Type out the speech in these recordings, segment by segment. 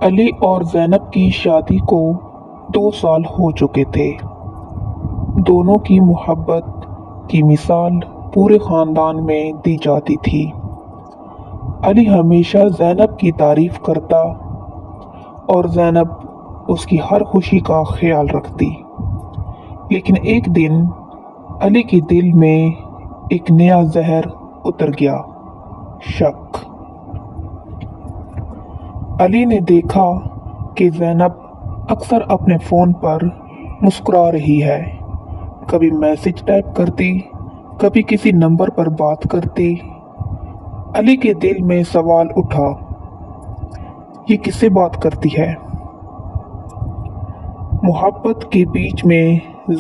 علی اور زینب کی شادی کو 2 سال ہو چکے تھے۔ دونوں کی محبت کی مثال پورے خاندان میں دی جاتی تھی۔ علی ہمیشہ زینب کی تعریف کرتا اور زینب اس کی ہر خوشی کا خیال رکھتی۔ لیکن ایک دن علی کے دل میں ایک نیا زہر اتر گیا، شک۔ علی نے دیکھا کہ زینب اکثر اپنے فون پر مسکرا رہی ہے، کبھی میسج ٹائپ کرتی، کبھی کسی نمبر پر بات کرتی۔ علی کے دل میں سوال اٹھا، یہ کس سے بات کرتی ہے؟ محبت کے بیچ میں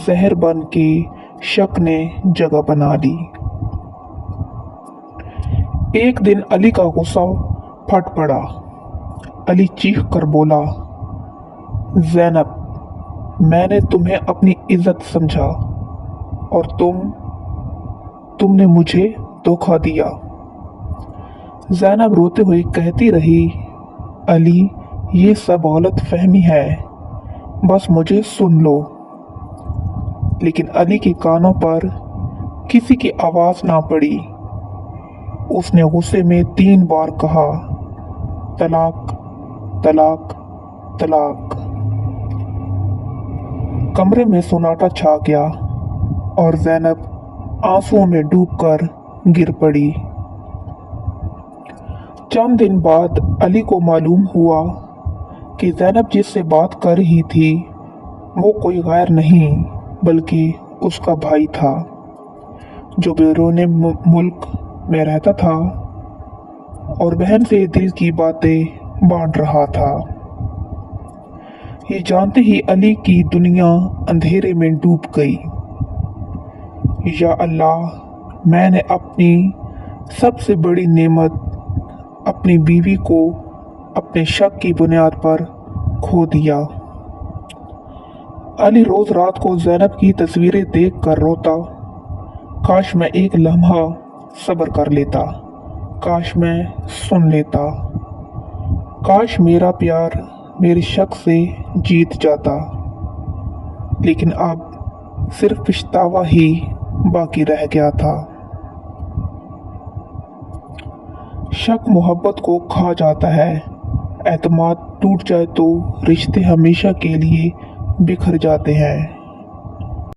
زہر بن کے شک نے جگہ بنا لی۔ ایک دن علی کا غصہ پھٹ پڑا۔ علی چیخ کر بولا، زینب، میں نے تمہیں اپنی عزت سمجھا اور تم نے مجھے دھوکا دیا۔ زینب روتے ہوئے کہتی رہی، علی، یہ سب غلط فہمی ہے، بس مجھے سن لو۔ لیکن علی کے کانوں پر کسی کی آواز نہ پڑی۔ اس نے غصے میں 3 بار کہا، طلاق، طلاق، طلاق۔ کمرے میں سناٹا چھا گیا اور زینب آنسوؤں میں ڈوب کر گر پڑی۔ چند دن بعد علی کو معلوم ہوا کہ زینب جس سے بات کر رہی تھی وہ کوئی غیر نہیں بلکہ اس کا بھائی تھا، جو بیرون ملک میں رہتا تھا اور بہن سے دل کی باتیں بانٹ رہا تھا۔ یہ جانتے ہی علی کی دنیا اندھیرے میں ڈوب گئی۔ یا اللہ، میں نے اپنی سب سے بڑی نعمت، اپنی بیوی کو اپنے شک کی بنیاد پر کھو دیا۔ علی روز رات کو زینب کی تصویریں دیکھ کر روتا، کاش میں ایک لمحہ صبر کر لیتا، کاش میں سن لیتا، کاش میرا پیار میرے شک سے جیت جاتا۔ لیکن اب صرف پچھتاوا ہی باقی رہ گیا تھا۔ شک محبت کو کھا جاتا ہے۔ اعتماد ٹوٹ جائے تو رشتے ہمیشہ کے لیے بکھر جاتے ہیں۔